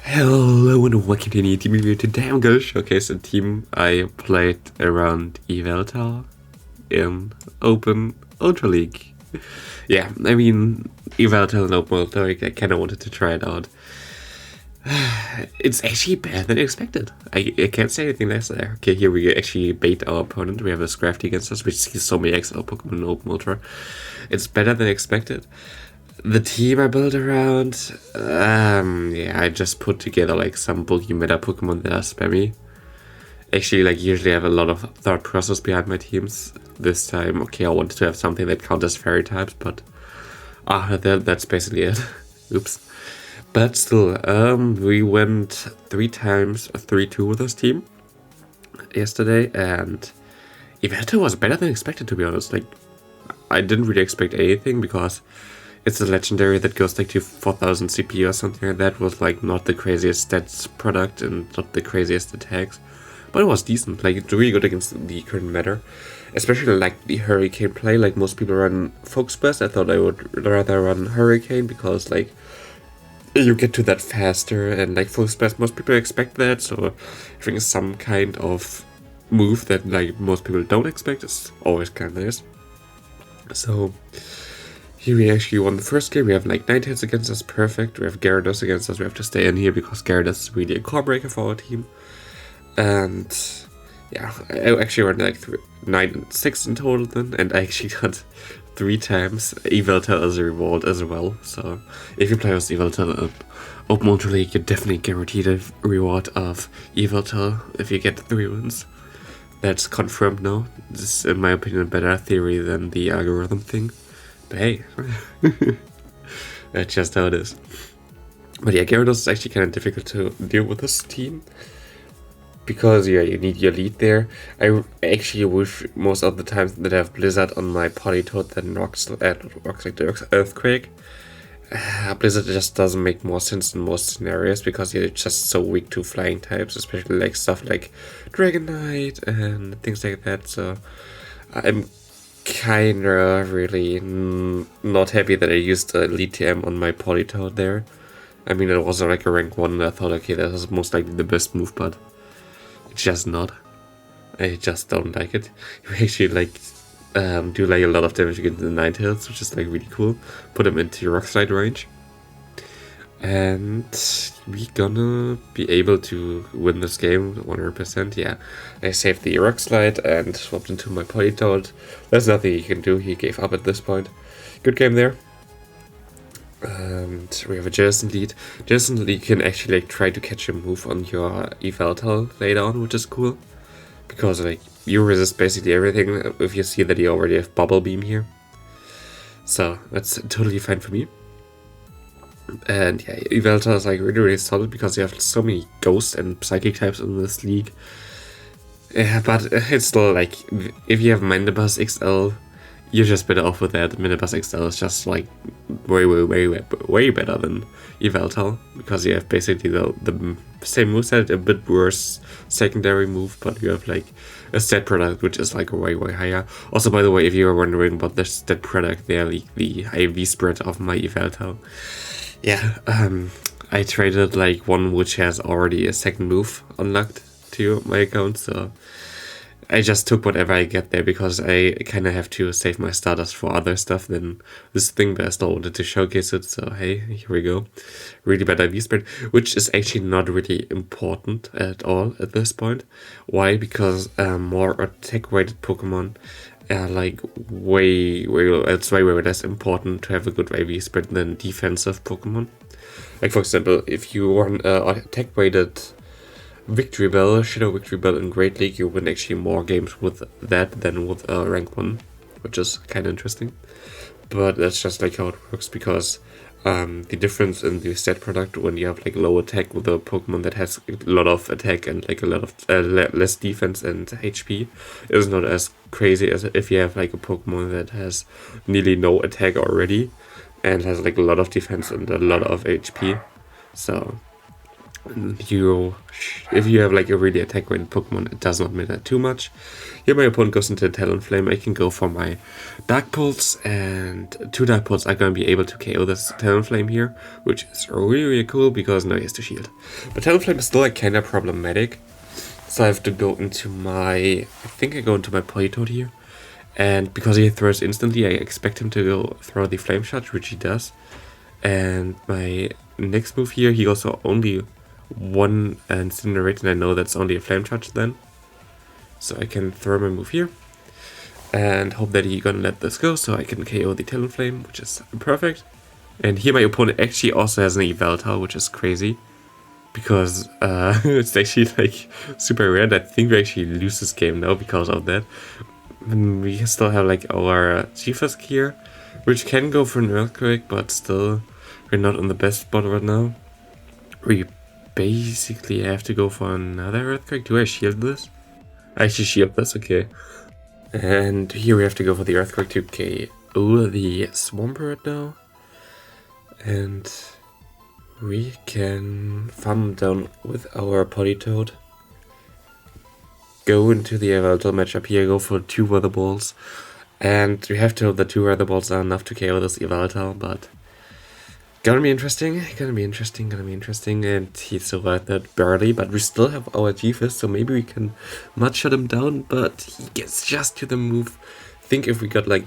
Hello and welcome to a new team review. Today I'm going to showcase a team I played around Yveltal in Open Ultra League. Yeah, I mean, Yveltal and Open Ultra League, I kind of wanted to try it out. It's actually better than expected. I can't say anything less there. Okay, here we actually bait our opponent. We have a Scrafty against us, which sees so many XL Pokemon in Open Ultra. It's better than expected. The team I built around, yeah, I just put together like some bulky meta Pokemon that are spammy. Actually, like usually I have a lot of thought process behind my teams. This time, okay, I wanted to have something that counters fairy types, but that's basically it. Oops. But still, we went 3 times 3-2 with this team yesterday, and Yveltal was better than expected, to be honest. Like, I didn't really expect anything because it's a legendary that goes like to 4000 CP or something like that. Was like not the craziest stats product and not the craziest attacks, but it was decent. Like it's really good against the current meta, especially like the Hurricane play. Like most people run Focus Burst. I thought I would rather run Hurricane because like you get to that faster, and like Focus Burst, most people expect that. So having some kind of move that like most people don't expect is always kind of nice. So here we actually won the first game. We have like 9 hits against us, perfect. We have Gyarados against us. We have to stay in here because Gyarados is really a core breaker for our team. And yeah, I actually won like 9 and 6 in total then, and I actually got 3 times Yveltal as a reward as well. So if you play with Yveltal Open Ultra League, you're definitely guaranteed a reward of Yveltal if you get 3 wins. That's confirmed now. This is, in my opinion, a better theory than the algorithm thing. But hey, that's just how it is. But yeah, Gyarados is actually kind of difficult to deal with this team because yeah, you need your lead there. I actually wish most of the times that I have Blizzard on my Politoed than Rocks like the Earthquake. Blizzard just doesn't make more sense in most scenarios because you're just so weak to flying types, especially like stuff like Dragonite and things like that. So I'm kinda really not happy that I used a lead TM on my Politoed there. I mean, it was like a rank 1 and I thought, okay, that was most likely the best move, but it's just not. I just don't like it. You actually like do like a lot of damage against the Ninetales, which is like really cool. Put them into Rock Slide range. And we gonna be able to win this game 100%. Yeah, I saved the Rock Slide and swapped into my Politoed. There's nothing he can do. He gave up at this point. Good game there. And we have a Jason lead. Jason lead can actually like try to catch a move on your Yveltal later on, which is cool because like you resist basically everything if you see that you already have Bubble Beam here. So that's totally fine for me. And yeah, Yveltal is like really solid because you have so many ghost and psychic types in this league. Yeah, but it's still like, if you have Mandibus XL, you're just better off with that. Mandibus XL is just like way better than Yveltal because you have basically the same moveset, a bit worse secondary move, but you have like a stat product which is like way higher. Also, by the way, if you are wondering about the stat product there, like the IV spread of my Yveltal. Yeah, I traded like one which has already a second move unlocked to my account, so I just took whatever I get there because I kind of have to save my starters for other stuff than this thing, but I still wanted to showcase it, so hey, here we go. Really bad IV spread, which is actually not really important at all at this point. Why? Because more attack-weighted Pokemon are like it's way less important to have a good IV spread than defensive Pokemon. Like for example, if you run attack weighted Victory Bell, Shadow Victory Bell in Great League, you win actually more games with that than with rank 1, which is kind of interesting. But that's just like how it works because the difference in the stat product when you have like low attack with a Pokemon that has a lot of attack and like a lot of less defense and HP is not as crazy as if you have like a Pokemon that has nearly no attack already and has like a lot of defense and a lot of HP. So If you have like a really attack-oriented Pokemon, it does not matter too much. Here my opponent goes into Talonflame. I can go for my Dark Pulse, and 2 Dark Pulse are going to be able to KO this Talonflame here, which is really cool because now he has to shield. But Talonflame is still like kind of problematic, so I have to go into my... I think I go into my Politoed here, and because he throws instantly, I expect him to go throw the Flame Charge, which he does. And my next move here, he goes for only 1 Incinerate, and I know that's only a Flame Charge then. So I can throw my move here and hope that he's gonna let this go so I can KO the Talonflame, which is perfect. And here my opponent actually also has an Yveltal, which is crazy because it's actually like super rare. I think we actually lose this game now because of that. We still have like our Stunfisk here, which can go for an Earthquake, but still we're not on the best spot right now. We basically have to go for another Earthquake. Do I shield this? I actually shield this, okay. And here we have to go for the Earthquake to KO the Swampert now. And we can farm down with our Politoed. Go into the Yveltal matchup here, go for 2 Weather Balls. And we have to hope that 2 Weather Balls are enough to KO this Yveltal, but... Gonna be interesting, and he survived that barely, but we still have our G-Fist, so maybe we can mud shut him down, but he gets just to the move. I think if we got like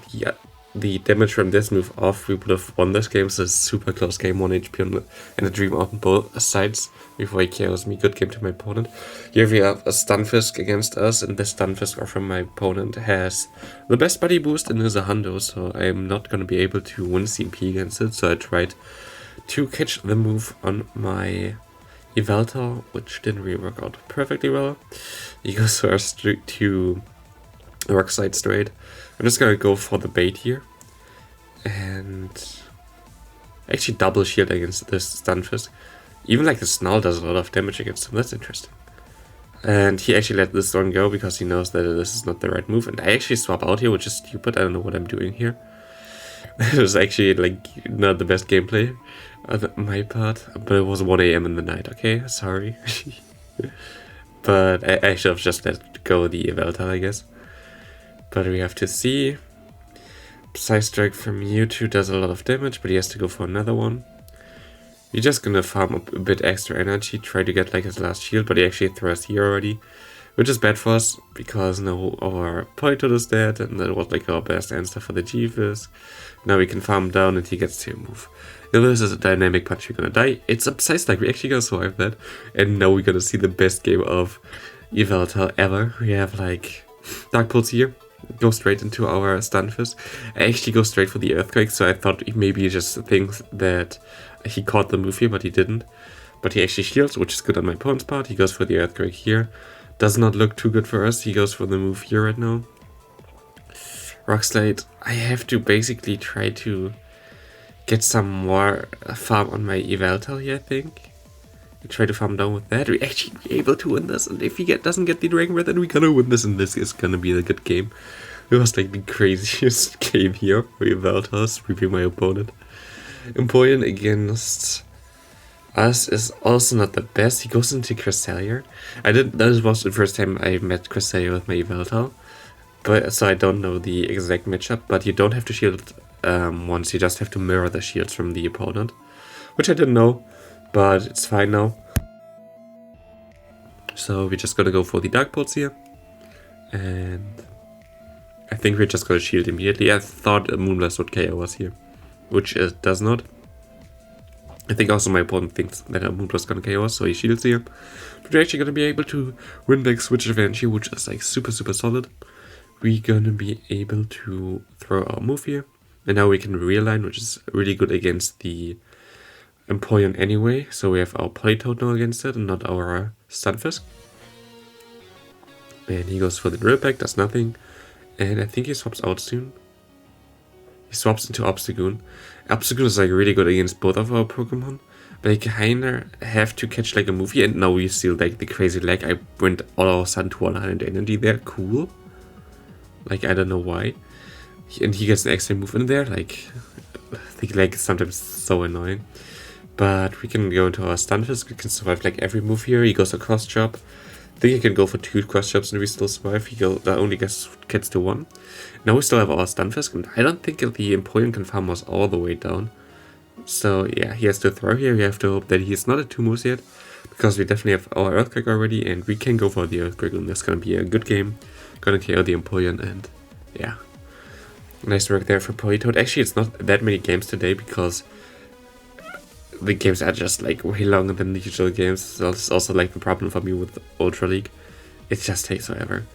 the damage from this move off, we would have won this game. So it's a super close game, 1 HP and a Dream on both sides before he KOs me. Good game to my opponent. Here we have a Stunfisk against us, and the Stunfisk from my opponent has the best body boost and is a hundo, so I'm not going to be able to win CMP against it. So I tried to catch the move on my Yveltal, which didn't really work out perfectly well. He goes first to Rock Slide straight. I'm just gonna go for the bait here and actually double shield against this Stunfisk. Even like the Snarl does a lot of damage against him. That's interesting. And he actually let this one go because he knows that this is not the right move. And I actually swap out here, which is stupid. I don't know what I'm doing here. It was actually like not the best gameplay on my part, but it was 1 AM in the night. Okay, sorry. But I should have just let go the Yveltal, I guess. But we have to see. Psy Strike from Mewtwo does a lot of damage, but he has to go for another one. We're just gonna farm up a bit extra energy, try to get like his last shield, but he actually throws here already, which is bad for us because now our Politoed is dead, and that was like our best answer for the G-Fizz. Now we can farm down and he gets to move. If this is a dynamic punch, we're gonna die. It's a Psy Strike, we actually gonna survive that, and now we're gonna see the best game of Yveltal ever. We have like Dark Pulse here. Go straight into our Stunfisk. I actually go straight for the Earthquake, so I thought maybe he just thinks that he caught the move here, but he didn't. But he actually shields, which is good on my opponent's part. He goes for the Earthquake here. Does not look too good for us. He goes for the move here right now. Rock Slide. I have to basically try to get some more farm on my Yveltal here, I think. We try to farm down with that. We actually be able to win this, and if he doesn't get the Dragon Breath, then we're gonna win this, and this is gonna be a good game. It was like the craziest game here for Yveltal, sweeping my opponent. Empoleon against us is also not the best. He goes into Cresselia. That was the first time I met Cresselia with my Yveltal, but so I don't know the exact matchup. But you don't have to shield once. You just have to mirror the shields from the opponent, which I didn't know. But it's fine now. So we're just gonna go for the Dark Pulse here. And I think we're just gonna shield immediately. I thought a Moonblast would KO us here, which it does not. I think also my opponent thinks that a Moonblast is gonna KO us, so he shields here. But we're actually gonna be able to win back Switch advantage here, which is like super solid. We're gonna be able to throw our move here. And now we can realign, which is really good against the Empoleon anyway, so we have our Politoed now against it and not our Stunfisk. And he goes for the Drill Peck, does nothing. And I think he swaps out soon. He swaps into Obstagoon. Obstagoon is like really good against both of our Pokemon, but I kinda have to catch like a move here, and now we see like the crazy lag. I went all of a sudden to 100 energy there, cool. Like I don't know why. And he gets an extra move in there, like the lag is sometimes so annoying. But we can go into our Stunfisk. We can survive like every move here. He goes across chop. I think he can go for 2 cross chops and we still survive. He only gets to 1. Now we still have our Stunfisk, and I don't think the Empoleon can farm us all the way down. So yeah, he has to throw here. We have to hope that he's not at 2 moves yet, because we definitely have our Earthquake already, and we can go for the Earthquake, and that's gonna be a good game. Gonna KO the Empoleon, and yeah. Nice work there for Politoad. Actually, it's not that many games today, because the games are just like way longer than the usual games. So it's also like the problem for me with Ultra League. It just takes forever.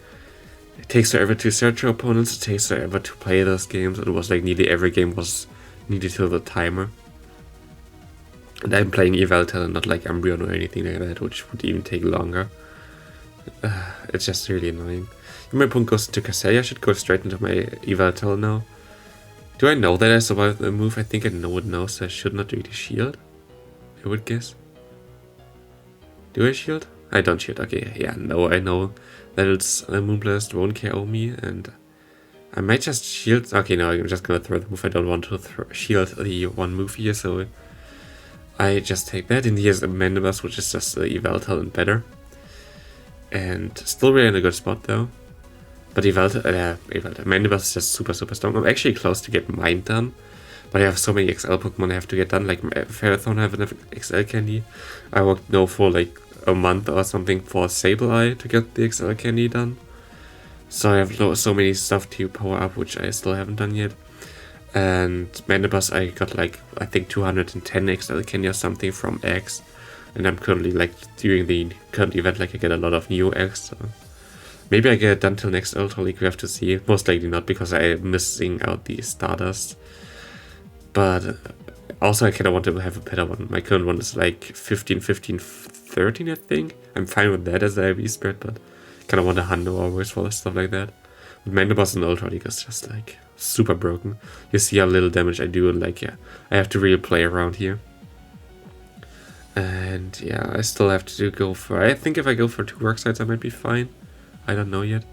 It takes forever to search your opponents, it takes forever to play those games. It was like nearly every game was needed till the timer. And I'm playing Yveltal and not like Umbreon or anything like that, which would even take longer. It's just really annoying. My point goes into Cresselia. I should go straight into my Yveltal now. Do I know that I survived the move? I think I know it now, so I should not really shield, I would guess. Do I shield? I don't shield. Okay, yeah, no, I know that it's a Moonblast won't KO me, and I might just shield. Okay, no, I'm just gonna throw the move. I don't want to shield the one move here, so I just take that. And here's a Mandibus, which is just Yveltal and better. And still really in a good spot though. But Mandibus is just super strong. I'm actually close to get mine done. But I have so many XL Pokemon I have to get done. Like Ferrothorn, I have enough XL candy. I worked now for like a month or something for Sableye to get the XL candy done. So I have so many stuff to power up, which I still haven't done yet. And Mandibus, I got like, I think 210 XL candy or something from X. And I'm currently like, during the current event, like I get a lot of new X. So maybe I get it done till next Ultra League, we have to see. Most likely not, because I'm missing out the Stardust. But also I kind of want to have a better one. My current one is like 15, 13, I think. I'm fine with that as the IV spread, but kind of want a Hundo always for stuff like that. But Mandibus in Ultra League is just like super broken. You see how little damage I do, and like, yeah, I have to really play around here. And yeah, I still have to go for, I think if I go for 2 work sites I might be fine. I don't know yet.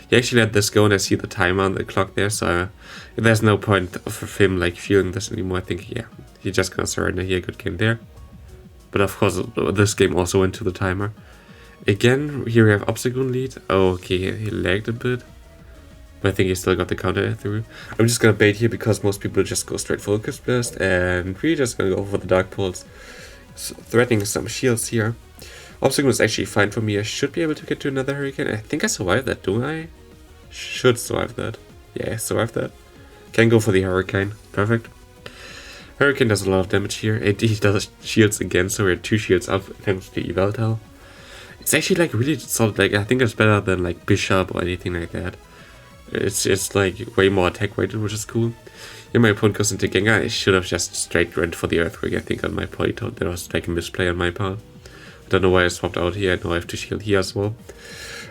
He actually let this go, and I see the timer on the clock there, so there's no point of him like feeling this anymore. I think, yeah, he's just gonna surrender here. Good game there. But of course, this game also went to the timer. Again, here we have Obstagoon lead. Oh, okay, he lagged a bit. But I think he still got the counter through. I'm just gonna bait here because most people just go straight for Focus Blast, and we're just gonna go for the Dark Pulse. So threatening some shields here. Obstacle is actually fine for me. I should be able to get to another Hurricane. I think I survived that, do I? Should survive that. Yeah, I survived that. Can go for the Hurricane. Perfect. Hurricane does a lot of damage here. He does shields again, so we're 2 shields up thanks to Yveltal. It's actually like really solid. Like, I think it's better than like Bishop or anything like that. It's like way more attack weighted, which is cool. Yeah, my opponent goes into Gengar. I should have just straight went for the Earthquake, I think, on my Politoad. There was like a misplay on my part. I don't know why I swapped out here. I know I have to shield here as well.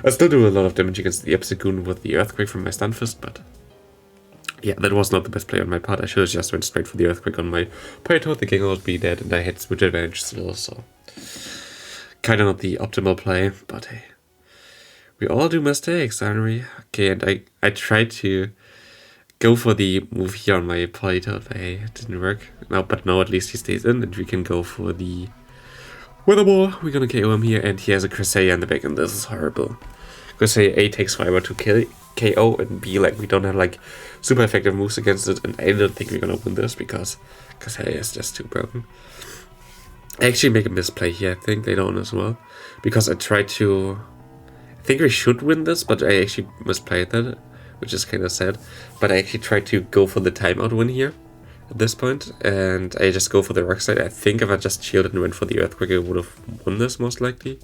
I still do a lot of damage against the Obstagoon with the Earthquake from my Stunfisk, but yeah, that was not the best play on my part. I should have just went straight for the Earthquake on my Politoad. The Gengar would be dead, and I had switch advantage still, so kinda not the optimal play, but hey. We all do mistakes, aren't we? Okay, and I tried to go for the move here on my Politoad, but hey, it didn't work. But now at least he stays in, and we can go for the Weather Ball. We're gonna KO him here, and he has a Cresselia in the back, and this is horrible. Cresselia A takes forever to KO, and B, like, we don't have like super effective moves against it, and I don't think we're gonna win this because Cresselia is just too broken. I actually make a misplay here, I think, later on as well, because I tried to, I think we should win this, but I actually misplayed that, which is kind of sad. But I actually tried to go for the timeout win here at this point, and I just go for the rock side. I think if I just shielded and went for the Earthquake, I would have won this most likely.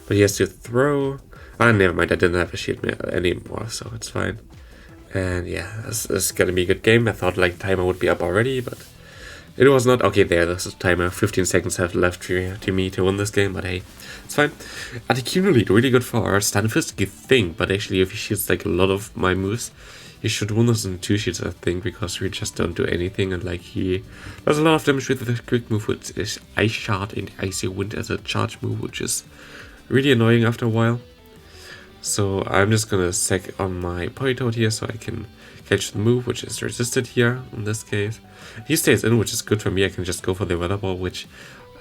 But he has to throw. Ah, never mind, I didn't have a shield anymore, so it's fine. And yeah, this is gonna be a good game. I thought like timer would be up already, but it was not. Okay, this is timer. 15 seconds have left to me to win this game, but hey, it's fine. Articuno lead, really good for our Stunfisk, you think, but actually if he shields like a lot of my moves, he should win this in 2 shields, I think, because we just don't do anything, and like he does a lot of damage with the quick move, which is Ice Shard and Icy Wind as a charge move, which is really annoying after a while. So I'm just gonna sack on my Politoad here so I can catch the move, which is resisted here in this case. He stays in, which is good for me. I can just go for the Weather Ball, which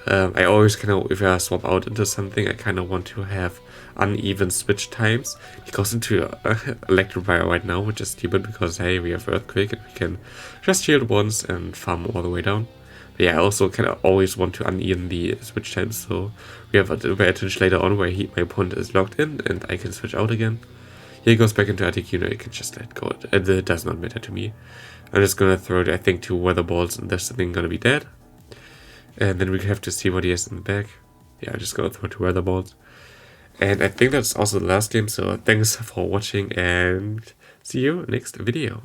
I always kind of, if I swap out into something, I kind of want to have uneven switch times. He goes into Electrify right now, which is stupid because, hey, we have Earthquake and we can just shield once and farm all the way down. But yeah, I also kind of always want to uneven the switch times, so we have an advantage later on where my opponent is locked in and I can switch out again. Here he goes back into Articuno, I can just let go. It does not matter to me. I'm just gonna throw, I think, 2 Weather Balls and this thing gonna be dead. And then we have to see what he has in the back. Yeah, I'm just gonna throw 2 Weather Balls. And I think that's also the last game, so thanks for watching and see you next video.